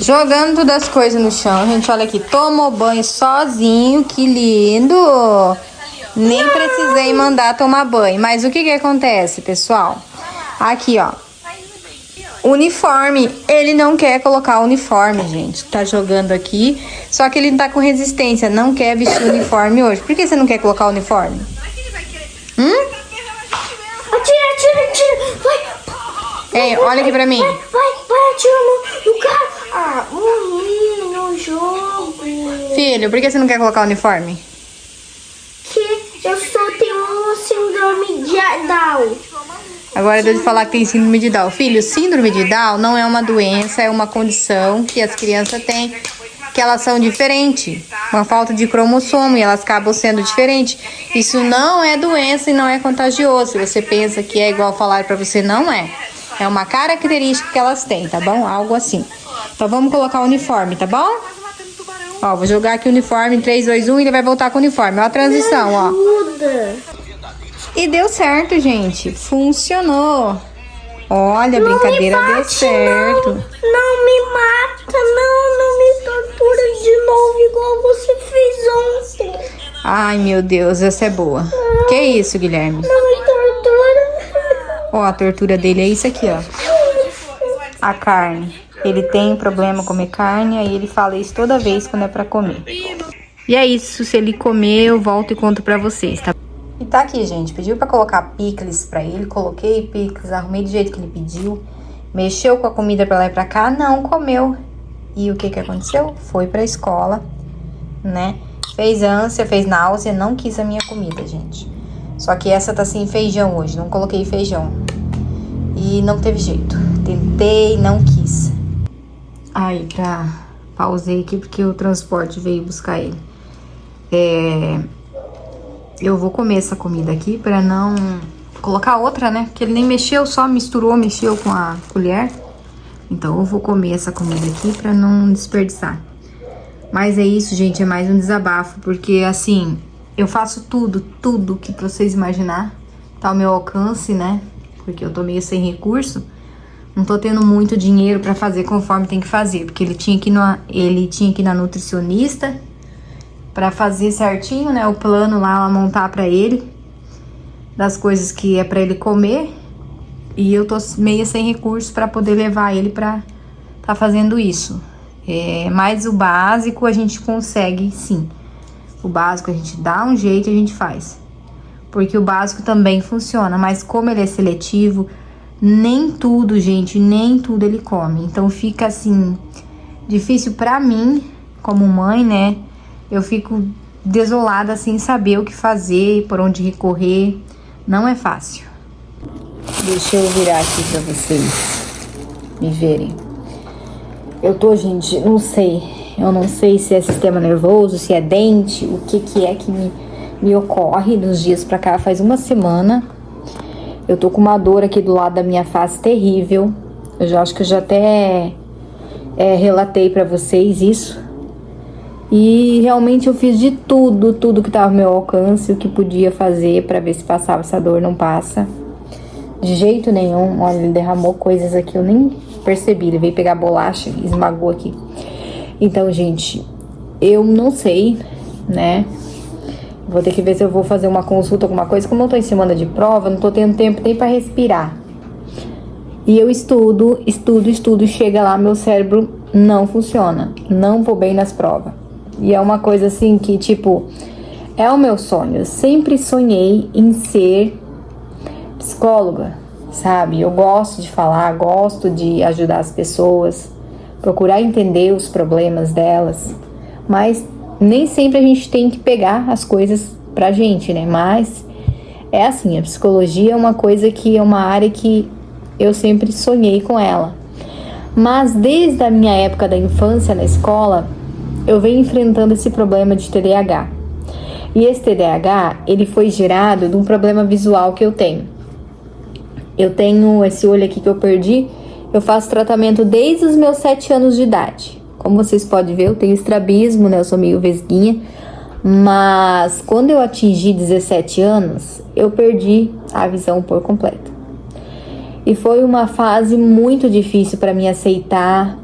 Jogando todas as coisas no chão. Gente, olha aqui. Tomou banho sozinho. Que lindo. Nem precisei mandar tomar banho. Mas o que que acontece, pessoal? Aqui, ó. Uniforme. Ele não quer colocar o uniforme, gente. Tá jogando aqui. Só que ele tá com resistência. Não quer vestir o uniforme hoje. Por que você não quer colocar o uniforme? Atira. Vai. Ei, olha aqui pra mim. Vai, atira no carro. Ah, morri no jogo. Filho, por que você não quer colocar o uniforme? Que eu só tenho síndrome de Down. Agora é de falar que tem síndrome de Down. Filho, síndrome de Down não é uma doença, é uma condição que as crianças têm, que elas são diferentes. Uma falta de cromossomo e elas acabam sendo diferentes. Isso não é doença e não é contagioso. Se você pensa que é igual falar pra você, não é. É uma característica que elas têm, tá bom? Algo assim. Então vamos colocar o uniforme, tá bom? Ó, vou jogar aqui o uniforme em 3, 2, 1 e ele vai voltar com o uniforme. Ó a transição, ó. E deu certo, gente. Funcionou. Olha, a brincadeira deu certo. Não me mata, não me tortura de novo igual você fez ontem. Ai, meu Deus, essa é boa. Que isso, Guilherme? Não me tortura. Ó, a tortura dele é isso aqui, ó. A carne. Ele tem problema comer carne, aí ele fala isso toda vez quando é pra comer. E é isso, se ele comer, eu volto e conto pra vocês, tá? E tá aqui, gente, pediu pra colocar picles pra ele, coloquei picles, arrumei do jeito que ele pediu. Mexeu com a comida pra lá e pra cá, não comeu. E o que que aconteceu? Foi pra escola, né? Fez ânsia, fez náusea, não quis a minha comida, gente. Só que essa tá sem feijão hoje, não coloquei feijão. E não teve jeito, tentei, não quis. Aí, pausei aqui porque o transporte veio buscar ele. Eu vou comer essa comida aqui pra não colocar outra, né? Porque ele nem mexeu, só mexeu com a colher. Então eu vou comer essa comida aqui pra não desperdiçar. Mas é isso, gente, é mais um desabafo. Porque, assim, eu faço tudo que vocês imaginar. Tá ao meu alcance, né? Porque eu tô meio sem recurso. Não tô tendo muito dinheiro pra fazer conforme tem que fazer. Porque ele tinha que ir na nutricionista pra fazer certinho, né? O plano lá, ela montar pra ele. Das coisas que é pra ele comer. E eu tô meio sem recurso pra poder levar ele pra tá fazendo isso. Mas o básico a gente consegue, sim. O básico a gente dá um jeito e a gente faz. Porque o básico também funciona. Mas como ele é seletivo... Nem tudo, gente, nem tudo ele come. Então fica assim, difícil pra mim, como mãe, né? Eu fico desolada sem saber o que fazer, por onde recorrer. Não é fácil. Deixa eu virar aqui pra vocês me verem. Eu tô, gente, não sei. Eu não sei se é sistema nervoso, se é dente, o que é que me ocorre dos dias pra cá. Faz uma semana. Eu tô com uma dor aqui do lado da minha face terrível. Acho que eu já até relatei pra vocês isso. E realmente eu fiz de tudo que tava ao meu alcance, o que podia fazer pra ver se passava essa dor, não passa. De jeito nenhum. Olha, ele derramou coisas aqui, eu nem percebi. Ele veio pegar bolacha e esmagou aqui. Então, gente, eu não sei, né? Vou ter que ver se eu vou fazer uma consulta, alguma coisa. Como eu tô em semana de prova, não tô tendo tempo nem pra respirar. E eu estudo, chega lá, meu cérebro não funciona. Não vou bem nas provas. E é uma coisa assim que, tipo, é o meu sonho. Eu sempre sonhei em ser psicóloga, sabe? Eu gosto de falar, gosto de ajudar as pessoas, procurar entender os problemas delas. Mas nem sempre a gente tem que pegar as coisas pra gente, né? Mas é assim, a psicologia é uma coisa que é uma área que eu sempre sonhei com ela. Mas desde a minha época da infância na escola, eu venho enfrentando esse problema de TDAH. E esse TDAH, ele foi gerado de um problema visual que eu tenho. Eu tenho esse olho aqui que eu perdi, eu faço tratamento desde os meus 7 anos de idade. Como vocês podem ver, eu tenho estrabismo, né? Eu sou meio vesguinha. Mas quando eu atingi 17 anos, eu perdi a visão por completo. E foi uma fase muito difícil para mim aceitar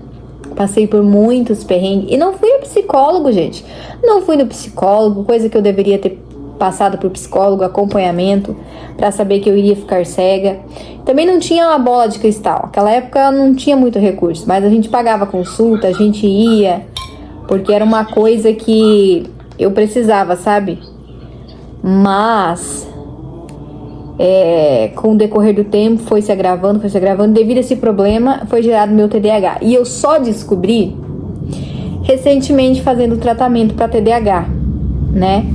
Passei por muitos perrengues. E não fui no psicólogo, gente. Não fui no psicólogo, coisa que eu deveria ter passado por psicólogo, acompanhamento, pra saber que eu iria ficar cega. Também não tinha uma bola de cristal. Naquela época não tinha muito recurso, mas a gente pagava consulta, a gente ia, porque era uma coisa que eu precisava, sabe? Mas com o decorrer do tempo foi se agravando. Devido a esse problema foi gerado meu TDAH. E eu só descobri recentemente fazendo tratamento para TDAH, né?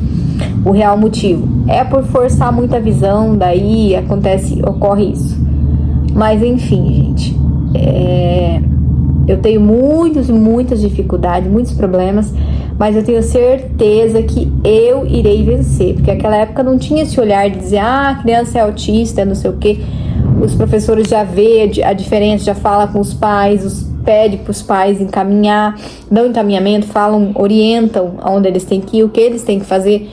O real motivo é por forçar muita visão, daí ocorre isso. Mas enfim, gente, eu tenho muitas dificuldades, muitos problemas, mas eu tenho certeza que eu irei vencer, porque naquela época não tinha esse olhar de dizer, a criança é autista, não sei o que. Os professores já vê a diferença, já fala com os pais, pede para os pais encaminhar, dão encaminhamento, falam, orientam aonde eles têm que ir, o que eles têm que fazer.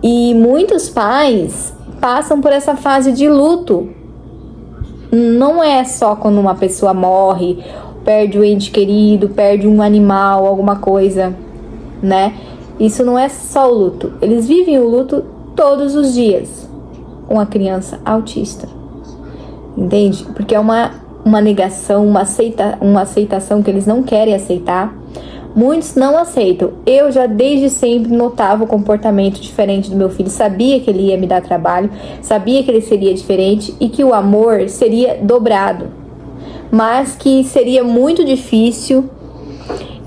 E muitos pais passam por essa fase de luto. Não é só quando uma pessoa morre, perde o ente querido, perde um animal, alguma coisa, né? Isso não é só o luto. Eles vivem o luto todos os dias com a criança autista. Entende? Porque é uma negação, uma aceitação que eles não querem aceitar. Muitos não aceitam. Eu já desde sempre notava o comportamento diferente do meu filho. Sabia que ele ia me dar trabalho, sabia que ele seria diferente e que o amor seria dobrado. Mas que seria muito difícil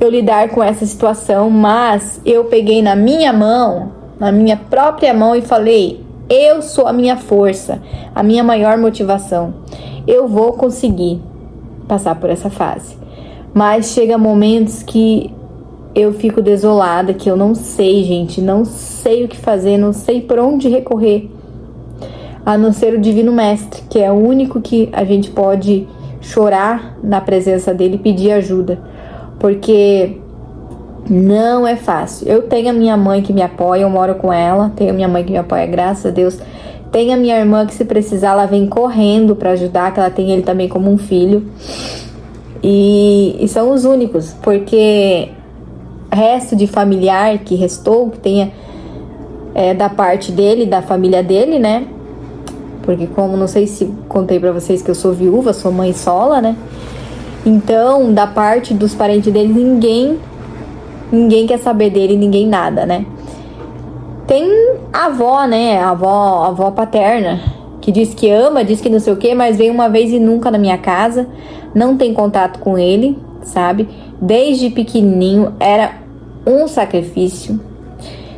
eu lidar com essa situação. Mas eu peguei na minha mão, na minha própria mão e falei, eu sou a minha força, a minha maior motivação. Eu vou conseguir passar por essa fase. Mas chega momentos que eu fico desolada, que eu não sei, gente, não sei o que fazer, não sei por onde recorrer, a não ser o Divino Mestre, que é o único que a gente pode chorar na presença dele e pedir ajuda, porque não é fácil. Eu tenho a minha mãe que me apoia, eu moro com ela, tenho a minha mãe que me apoia, graças a Deus. Tenho a minha irmã que, se precisar, ela vem correndo para ajudar, que ela tem ele também como um filho. E são os únicos, porque resto de familiar que restou, que tenha da parte dele, da família dele, né? Porque como, não sei se contei pra vocês que eu sou viúva, sou mãe sola, né? Então, da parte dos parentes dele, ninguém quer saber dele, ninguém nada, né? Tem a avó, né? A avó paterna, que diz que ama, diz que não sei o que, mas vem uma vez e nunca na minha casa, não tem contato com ele, sabe? Desde pequenininho era um sacrifício.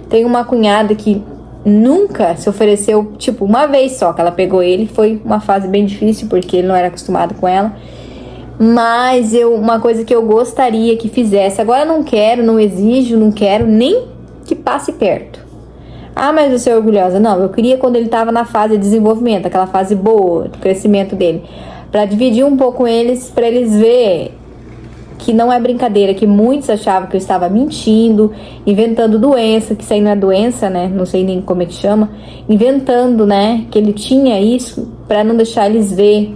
Tem uma cunhada que nunca se ofereceu, tipo, uma vez só que ela pegou ele, foi uma fase bem difícil porque ele não era acostumado com ela. Mas uma coisa que eu gostaria que fizesse, agora não quero, não exijo, não quero nem que passe perto. Ah, mas eu sou orgulhosa. Não, eu queria quando ele estava na fase de desenvolvimento, aquela fase boa, do crescimento dele, para dividir um pouco com eles, para eles verem que não é brincadeira, que muitos achavam que eu estava mentindo, inventando doença, que isso aí não é doença, né? Não sei nem como é que chama. Inventando, né? Que ele tinha isso, para não deixar eles ver.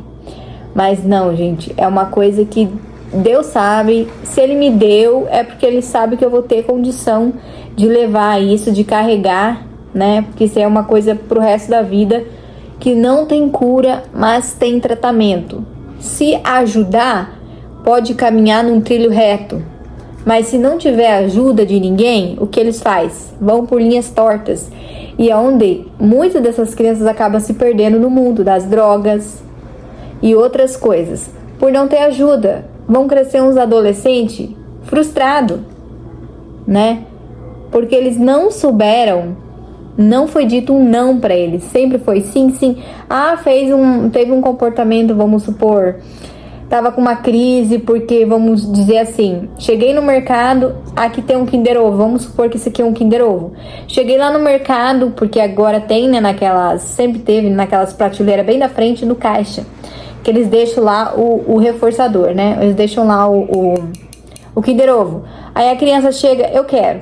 Mas não, gente, é uma coisa que Deus sabe. Se Ele me deu, é porque Ele sabe que eu vou ter condição de levar isso, de carregar, né? Porque isso é uma coisa pro resto da vida que não tem cura, mas tem tratamento. Se ajudar, pode caminhar num trilho reto. Mas se não tiver ajuda de ninguém, o que eles fazem? Vão por linhas tortas. E é onde muitas dessas crianças acabam se perdendo no mundo das drogas e outras coisas, por não ter ajuda. Vão crescer uns adolescentes frustrados, né? Porque eles não souberam, não foi dito um não pra eles, sempre foi sim, sim. Ah, teve um comportamento, vamos supor, tava com uma crise, porque, vamos dizer assim, cheguei no mercado, aqui tem um Kinder Ovo, vamos supor que esse aqui é um Kinder Ovo. Cheguei lá no mercado, porque agora tem, né, sempre teve naquelas prateleiras bem da frente do caixa, que eles deixam lá o reforçador, né? Eles deixam lá o Kinder Ovo. Aí a criança chega, eu quero.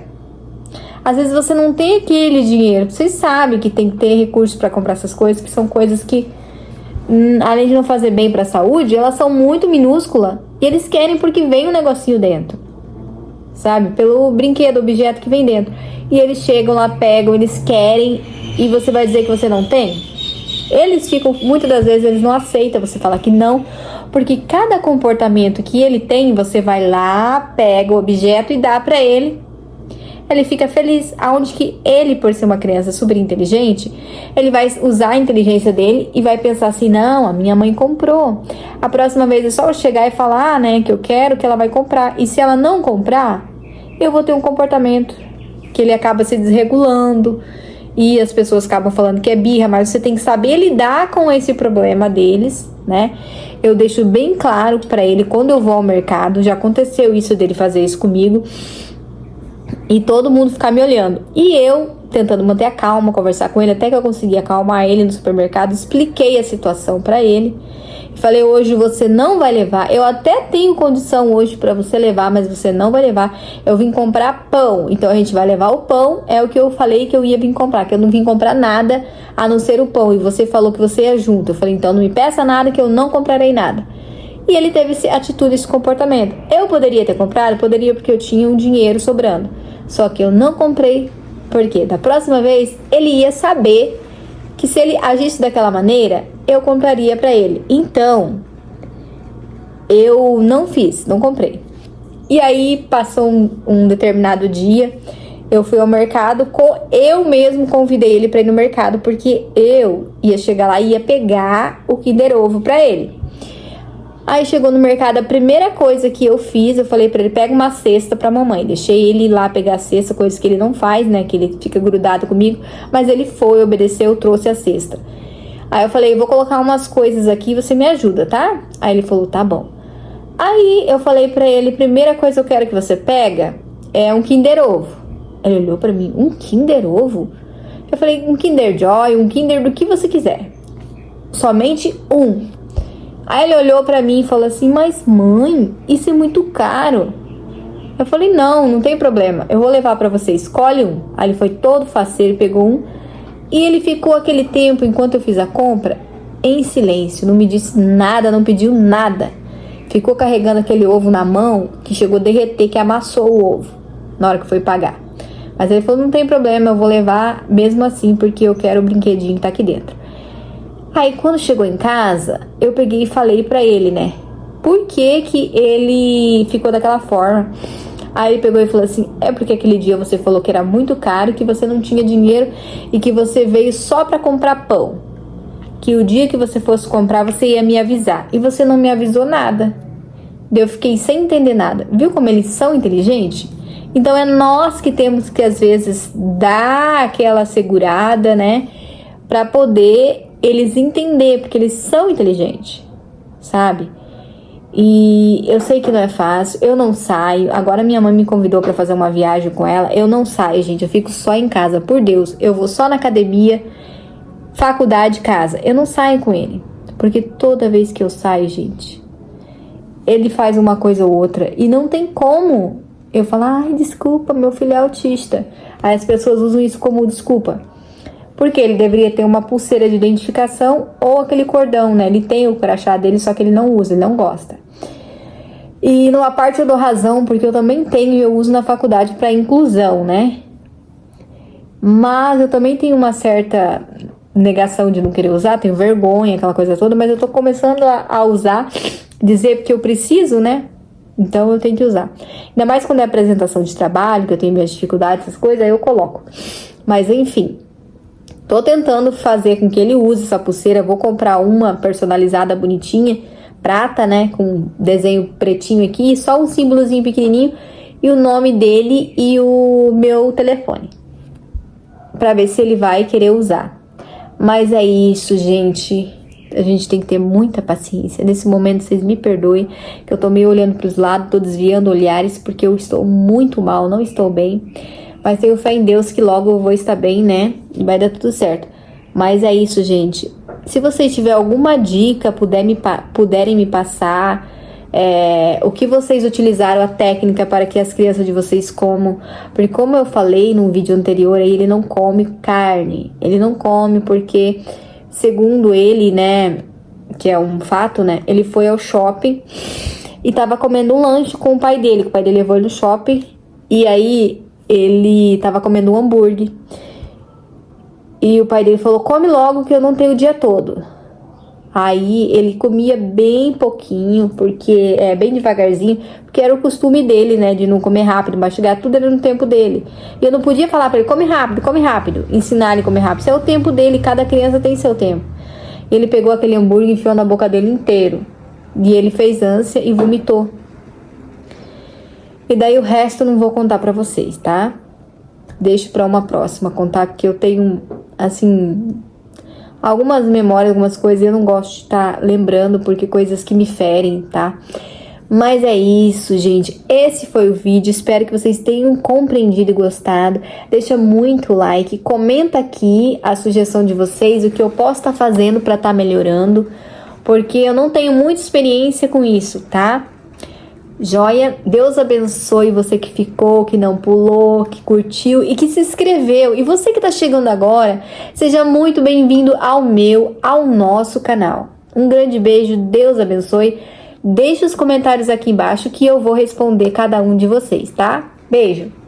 Às vezes você não tem aquele dinheiro. Vocês sabem que tem que ter recursos para comprar essas coisas, que são coisas que, além de não fazer bem para a saúde, elas são muito minúsculas E eles querem porque vem um negocinho dentro, sabe? Pelo brinquedo, objeto que vem dentro. E eles chegam lá, pegam, eles querem, e você vai dizer que você não tem? Eles ficam, muitas das vezes, eles não aceitam você falar que não, porque cada comportamento que ele tem, você vai lá, pega o objeto e dá pra ele. Ele fica feliz, aonde que ele, por ser uma criança super inteligente, ele vai usar a inteligência dele e vai pensar assim, não, a minha mãe comprou. A próxima vez é só eu chegar e falar, né, que eu quero, que ela vai comprar. E se ela não comprar, eu vou ter um comportamento que ele acaba se desregulando e as pessoas acabam falando que é birra, mas você tem que saber lidar com esse problema deles, né? Eu deixo bem claro pra ele quando eu vou ao mercado, já aconteceu isso dele fazer isso comigo, e todo mundo ficar me olhando. E eu, tentando manter a calma, conversar com ele, até que eu consegui acalmar ele no supermercado, expliquei a situação pra ele. Falei, hoje você não vai levar. Eu até tenho condição hoje pra você levar, mas você não vai levar. Eu vim comprar pão. Então a gente vai levar o pão. É o que eu falei que eu ia vir comprar. Que eu não vim comprar nada a não ser o pão. E você falou que você ia junto. Eu falei, então não me peça nada que eu não comprarei nada. E ele teve essa atitude, esse comportamento. Eu poderia ter comprado? Poderia, porque eu tinha um dinheiro sobrando. Só que eu não comprei, porque da próxima vez ele ia saber que se ele agisse daquela maneira, eu compraria pra ele. Então, eu não fiz, não comprei. E aí, passou um determinado dia, eu fui ao mercado, eu mesmo convidei ele pra ir no mercado, porque eu ia chegar lá e ia pegar o Kinder Ovo pra ele. Aí chegou no mercado, a primeira coisa que eu fiz, eu falei pra ele, pega uma cesta pra mamãe. Deixei ele ir lá pegar a cesta, coisas que ele não faz, né, que ele fica grudado comigo. Mas ele foi, obedeceu, trouxe a cesta. Aí eu falei, vou colocar umas coisas aqui, você me ajuda, tá? Aí ele falou, tá bom. Aí eu falei pra ele, primeira coisa que eu quero que você pega é um Kinder Ovo. Ele olhou pra mim, um Kinder Ovo? Eu falei, um Kinder Joy, um Kinder do que você quiser. Somente um. Aí ele olhou pra mim e falou assim, mas mãe, isso é muito caro. Eu falei, não tem problema, eu vou levar pra você, escolhe um. Aí ele foi todo faceiro, pegou um. E ele ficou aquele tempo, enquanto eu fiz a compra, em silêncio, não me disse nada, não pediu nada. Ficou carregando aquele ovo na mão, que chegou a derreter, que amassou o ovo, na hora que foi pagar. Mas ele falou, não tem problema, eu vou levar mesmo assim, porque eu quero o brinquedinho que tá aqui dentro. Aí, quando chegou em casa, eu peguei e falei pra ele, né? Por que que ele ficou daquela forma? Aí ele pegou e falou assim, é porque aquele dia você falou que era muito caro, que você não tinha dinheiro e que você veio só pra comprar pão. Que o dia que você fosse comprar, você ia me avisar. E você não me avisou nada. Eu fiquei sem entender nada. Viu como eles são inteligentes? Então é nós que temos que, às vezes, dar aquela segurada, né? Pra poder eles entender, porque eles são inteligentes, sabe? E eu sei que não é fácil, eu não saio. Agora minha mãe me convidou pra fazer uma viagem com ela. Eu não saio, gente, eu fico só em casa, por Deus. Eu vou só na academia, faculdade, casa. Eu não saio com ele, porque toda vez que eu saio, gente, ele faz uma coisa ou outra e não tem como eu falar, ai, desculpa, meu filho é autista. Aí as pessoas usam isso como desculpa. Porque ele deveria ter uma pulseira de identificação ou aquele cordão, né? Ele tem o crachá dele, só que ele não usa, ele não gosta. E numa parte eu dou razão, porque eu também tenho e eu uso na faculdade para inclusão, né? Mas eu também tenho uma certa negação de não querer usar, tenho vergonha, aquela coisa toda, mas eu tô começando a usar, dizer porque eu preciso, né? Então eu tenho que usar. Ainda mais quando é apresentação de trabalho, que eu tenho minhas dificuldades, essas coisas, aí eu coloco. Mas enfim, tô tentando fazer com que ele use essa pulseira. Vou comprar uma personalizada, bonitinha, prata, né? Com desenho pretinho aqui, só um símbolozinho pequenininho e o nome dele e o meu telefone, pra ver se ele vai querer usar. Mas é isso, gente. A gente tem que ter muita paciência. Nesse momento, vocês me perdoem, que eu tô meio olhando pros lados, tô desviando olhares, porque eu estou muito mal, não estou bem. Mas tenho fé em Deus que logo eu vou estar bem, né? E vai dar tudo certo. Mas é isso, gente. Se vocês tiverem alguma dica, puderem me passar, o que vocês utilizaram, a técnica para que as crianças de vocês comam. Porque como eu falei num vídeo anterior, aí, ele não come carne. Ele não come porque, segundo ele, né, que é um fato, né, ele foi ao shopping e tava comendo um lanche com o pai dele, que o pai dele levou ele no shopping, e aí ele tava comendo um hambúrguer. E o pai dele falou, come logo que eu não tenho o dia todo. Aí ele comia bem pouquinho, porque bem devagarzinho, porque era o costume dele, né, de não comer rápido, mastigar tudo era no tempo dele. E eu não podia falar pra ele, come rápido, ensinar ele a comer rápido. Isso é o tempo dele, cada criança tem seu tempo. Ele pegou aquele hambúrguer e enfiou na boca dele inteiro. E ele fez ânsia e vomitou. E daí o resto eu não vou contar pra vocês, tá? Deixo pra uma próxima contar, porque eu tenho, assim, algumas memórias, algumas coisas eu não gosto de estar lembrando, porque coisas que me ferem, tá? Mas é isso, gente. Esse foi o vídeo. Espero que vocês tenham compreendido e gostado. Deixa muito like. Comenta aqui a sugestão de vocês, o que eu posso estar fazendo para estar melhorando. Porque eu não tenho muita experiência com isso, tá? Joia? Deus abençoe você que ficou, que não pulou, que curtiu e que se inscreveu. E você que está chegando agora, seja muito bem-vindo ao nosso canal. Um grande beijo, Deus abençoe. Deixe os comentários aqui embaixo que eu vou responder cada um de vocês, tá? Beijo!